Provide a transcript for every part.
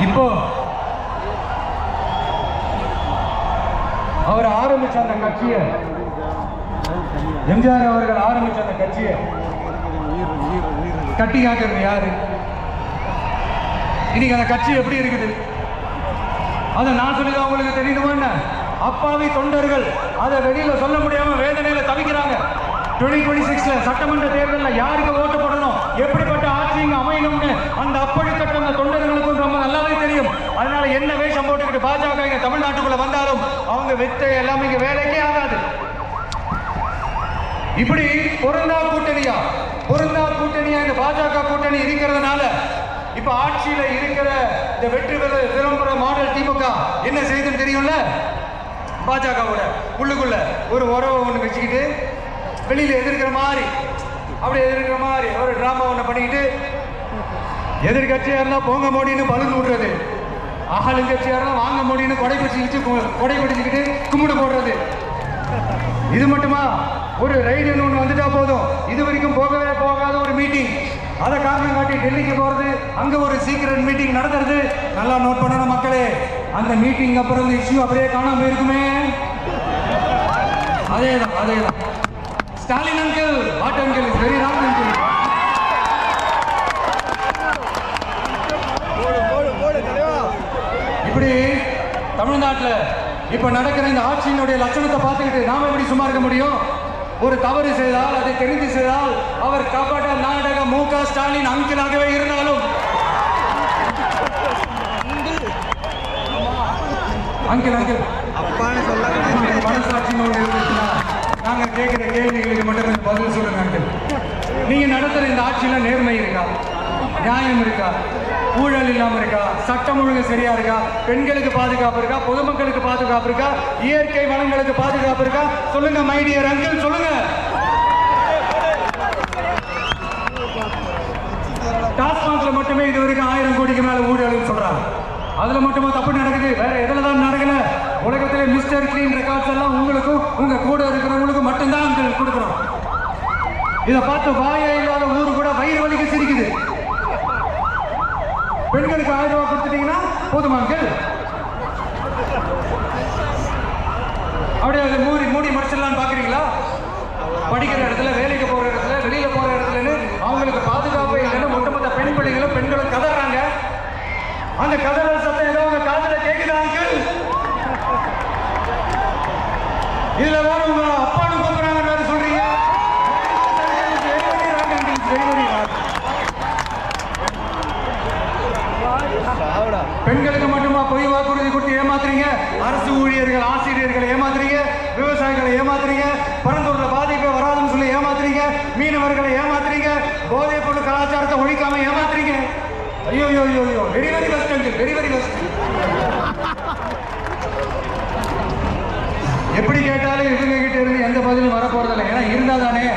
இப்போ அவர் ஆரம்பிச்ச அந்த கட்சியை, எம்ஜிஆர் அவர்கள் ஆரம்பிச்ச அந்த கட்சியை கட்டி காக்கிறது யாரு? இன்னைக்கு அந்த கட்சி எப்படி இருக்குது? அதை நான் சொல்லி அவங்களுக்கு தெரியணுமா என்ன? அப்பாவி தொண்டர்கள் அதை வெளியில சொல்ல முடியாம வேதனையில தவிக்கிறாங்க. 2026 சட்டமன்ற தேர்தலில் யாருக்கு ஓட்டு போடணும், எப்படிப்பட்ட ஆட்சி இங்க அமையணும்னு அந்த அப்படிப்பட்ட அந்த தொண்டர்களுக்கும் ரொம்ப நல்லாவே தெரியும். அதனால என்ன வேஷம் போட்டுக்கிட்டு பாஜக இங்க தமிழ்நாட்டுக்குள்ள வந்தாலும் அவங்க வெத்த எல்லாமே இங்க வேலைக்கே ஆகாது. இப்படி பொருந்தா கூட்டணியா இந்த பாஜக கூட்டணி இருக்கிறதுனால இப்ப ஆட்சியில இருக்கிற இந்த வெற்றி விளம்பர மாடல் திமுக என்ன செய்யுதுன்னு தெரியும்ல? பாஜகவோட உள்ளுக்குள்ள ஒரு உறவை ஒன்று வச்சுக்கிட்டு வெளியில எதிர்க்கிற மாதிரி ஒரு டிராமா ஒன்று பண்ணிக்கிட்டு, எதிர்கட்சியா இருந்தா போங்க மோடின்னு பலூன் விடுறது, ஆளுங்கட்சியா இருந்தா வாங்க மோடின்னு கொடை பிடிச்சிக்கிட்டு கும்பிடு போடுறது. இது மட்டுமா? ஒரு ரைடுன்னு ஒன்று வந்துட்டா போதும், இது வரைக்கும் போகவே போகாத ஒரு மீட்டிங், அதை காரணம் காட்டி டெல்லிக்கு போறது, அங்க ஒரு சீக்கிரட் மீட்டிங் நடத்துறது. நல்லா நோட் பண்ணணும் மக்களே, அந்த மீட்டிங் அப்புறம் இந்த இஷ்யூ அப்படியே காணாம போயிருக்குமே. அதேதான் Stalin uncle, what uncle is very wrong uncle. இப்படி தமிழ்நாட்டில் இப்ப நடக்கிற இந்த ஆட்சியினுடைய லட்சணத்தை பார்த்துக்கிட்டு நாம எப்படி சும்மா இருக்க முடியும்? ஒரு தவறு செய்தால், அதை தெரிந்து செய்தால், அவர் கபட நாடக மு.க. ஸ்டாலின் அங்கிளாகவே இருந்தாலும் அங்கிள் மனசாட்சின்னு ஒன்று இருந்துச்சுன்னா நாங்க கேட்கிற கேள்விகளுக்கு மட்டும் கொஞ்சம் பதில் சொல்லுங்க அங்கிள். நீங்க நடத்துற இந்த ஆட்சியில நேர்மை இருக்கா, நியாயம் இருக்கா, ஊழல் இல்லாம இருக்கா, சட்டம் ஒழுங்கு சரியா இருக்கா, பெண்களுக்கு பாதுகாப்பு இருக்கா, பொதுமக்களுக்கு பாதுகாப்பு இருக்கா, இயற்கை வளங்களுக்கு பாதுகாப்பு இருக்கா? சொல்லுங்க மை டியர் அங்கிள், சொல்லுங்க. டாஸ்மாக்ல மட்டுமே இது வரைக்கும் 1000 கோடிக்கு மேல ஊழல் சொல்றாங்க. அதுல மட்டுமா தப்பு நடக்குது? வேற எதுல தான் நடக்கல? உலகத்திலே மிஸ்டர் கிளீன் ரெக்கார்ட்ஸ் எல்லாம் உங்களுக்கும் உங்க கூட இருக்கிறவங்களுக்கும் மட்டும்தான் அங்கிள் கொடுக்குறோம். இதை பார்த்து வாயே இல்லாத ஊரு கூட வயிறு வலிக்கு சிரிக்குது. பெண்களுக்கு 1000 ரூபாய் கொடுத்துட்டீங்கன்னா போதுமாங்கள், அப்படியே அதை மூடி மறைச்சிடலான்னு பாக்குறீங்களா? படிக்கிற இடத்துல, வேலைக்கு போற இடத்துல, வெளியில போற இடத்துலன்னு அவங்களுக்கு பாதுகாப்பு இல்லைன்னு ஒட்டுமொத்த பெண் பெண்களும் கதறாங்க. அந்த கதறல் சத்தம் ஏதோ உங்க காதுல கேக்குதா அங்கிள்? இதுல வேற உங்க அப்பான்னு கூப்பிடுறாங்க வேற சொல்றீங்க. பெண்களுக்கு மட்டுமா பொய் வாக்குறுதி கொடுத்து ஏமாத்துறீங்க? அரசு ஊழியர்கள், ஆசிரியர்களை ஏமாத்துறீங்க, விவசாயிகளை ஏமாத்துறீங்க, பரந்தூர்ல பாதிப்பே வராதுன்னு சொல்லி ஏமாத்துறீங்க, மீனவர்களை ஏமாத்துறீங்க, போதைப் பொருள் கலாச்சாரத்தை ஒழிக்காம ஏமாத்துறீங்க. ஐயோ very very best uncle, very very best. எப்படி கேட்டாலும் இவங்க கிட்ட இருந்து எந்த பதிலும் வரப்போறதில்லை. ஏன்னா இருந்தா தானே.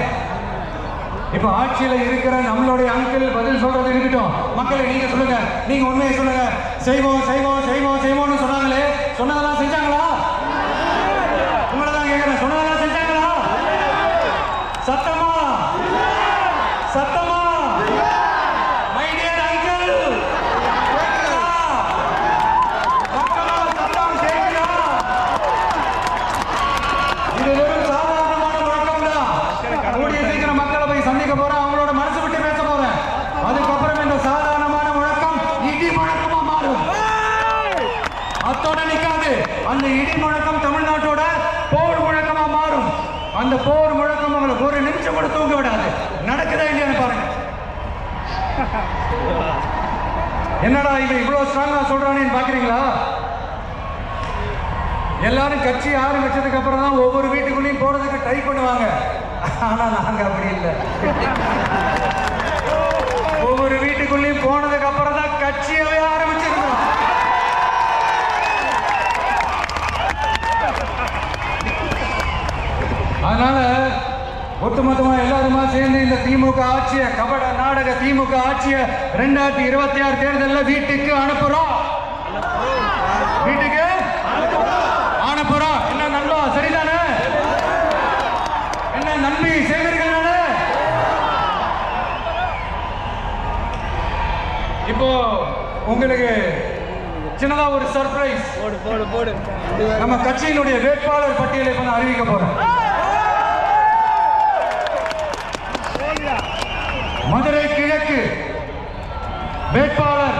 இப்ப ஆட்சியில இருக்கிற நம்மளுடைய அங்கிள் பதில் சொல்றது இருக்கட்டும். மக்களை நீங்க சொல்லுங்க, நீங்க உண்மையை சொல்லுங்க. செய்வோம்னு சொன்னாங்களே, சொன்னதெல்லாம் செஞ்சாங்களா? உங்களை தான் கேட்கிறேன், சொன்னதெல்லாம் செஞ்சாங்களா? சத்தமா மை டியர் அங்கிள், இது வெறும் சாதாரணமான முழக்கம் தான். கூடிய சீக்கிரம் மக்களை போய் சந்திக்க போறேன், அவங்களோட மனசு விட்டு பேச போறேன். அதுக்கப்புறம் இந்த சாதாரணமான முழக்கம் இடி முழக்கமா மாறும். அத்தோட நிக்காது, அந்த இடி முழக்கம் தமிழ்நாட்டோட போர் முழக்கமா மாறும். அந்த போர் முழக்கம் அவங்களுக்கு ஒரு நிமிஷம் கூட தூங்க விடாது. நடக்குதா இல்லையான்னு பாருங்க. என்னடா இவன் இவ்வளவு ஸ்ட்ராங்கா சொல்றானேன்னு பாக்குறீங்களா? எல்லாரும் கட்சி ஆரம்பிச்சதுக்கு அப்புறம் தான் ஒவ்வொரு வீட்டுக்குள்ளேயும் போறதுக்கு ட்ரை பண்ணுவாங்க. ஆனா நாங்க அப்படி இல்லை. ஒவ்வொரு வீட்டுக்குள்ளேயும் போனதுக்கு அப்புறம் தான் கட்சியவே ஆரம்பிச்சிருக்கோம். அதனால ஒட்டுமொத்தமா எல்லாருமா சேர்ந்து இந்த திமுக ஆட்சியை, கபட நாடக திமுக ஆட்சியை 2026 தேர்தலில் வீட்டுக்கு அனுப்புறோம். வீட்டுக்கு அனுப்புறோம். என்ன நண்பா, சரிதானே? என்ன நன்மை செய்வீர்கள்? இப்போ உங்களுக்கு சின்னதா ஒரு சர்ப்ரைஸ். நம்ம கட்சியினுடைய வேட்பாளர் பட்டியலை இப்ப நான் அறிவிக்க போறேன். மதுரை கிழக்கு வேட்பாளர்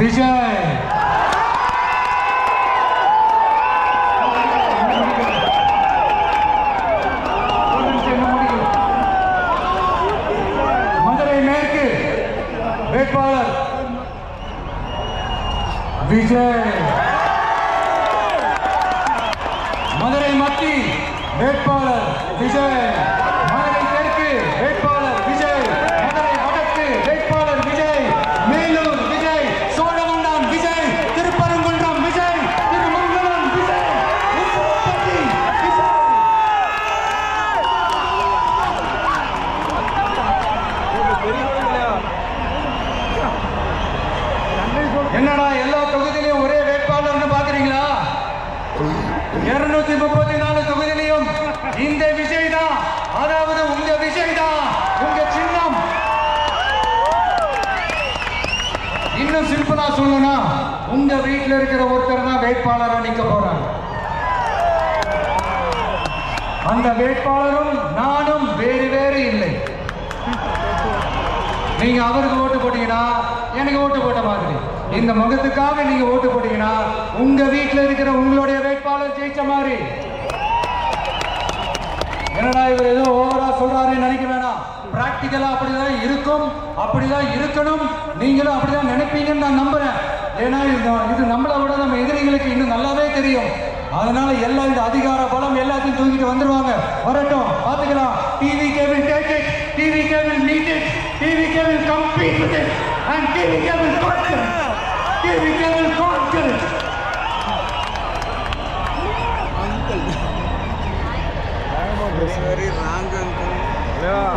விஜய். மதுரை மேற்கு வேட்பாளர் விஜய். மதுரை மத்தி வேட்பாளர் விஜய். மதுரை தெற்கு வேட்பாளர் விஜய். மதுரை வடக்கு வேட்பாளர் விஜய். மேலூர் விஜய். சோழவந்தான் விஜய். திருப்பரங்குன்றம் விஜய். திருமங்கலம் விஜய். உசிலம்பட்டி விஜய். என்னடா எல்லா தொகுதியிலையும் ஒரே வேட்பாளர்னு பாக்குறீங்களா? 234 தொகுதியிலையும் இந்த விஜய் தான். அதாவது உங்க விஜய் தான் உங்க சின்னம். இன்னும் சிம்பிளா சொல்லணும்னா உங்க வீட்டில் இருக்கிற ஒருத்தர் தான் வேட்பாளரா நிக்க போறாங்க. அந்த வேட்பாளரும் நானும் வேறு வேறு இல்லை. நீங்க அவருக்கு ஓட்டு போட்டீங்கன்னா எனக்கு ஓட்டு போட்ட மாதிரி. இந்த முகத்துக்காக நீங்க ஓட்டு போட்டீங்கன்னா உங்க வீட்டில் இருக்கிற உங்களுடைய வேட்பாளர் ஜெயிச்ச மாதிரி. என்னடா இவர் ஏதோ ஓவரா சொல்றாருன்னு நினைக்க வேணாம். பிராக்டிக்கலா அப்படிதான் இருக்கும், அப்படிதான் இருக்கணும். நீங்களும் அப்படிதான் நினைப்பீங்கன்னு நான் நம்புறேன். ஏன்னா இது நம்மளை விட நம்ம எதிரிகளுக்கு இன்னும் நல்லாவே தெரியும். அதனால எல்லாம் இந்த அதிகார பலம் எல்லாத்தையும் தூக்கிட்டு வந்துருவாங்க. வரட்டும், பாத்துக்கலாம். TVK will take it, TVK will meet it, TVK will compete with it, and TVK will conquer it. TVK will conquer it. very wrong uncle. Yeah,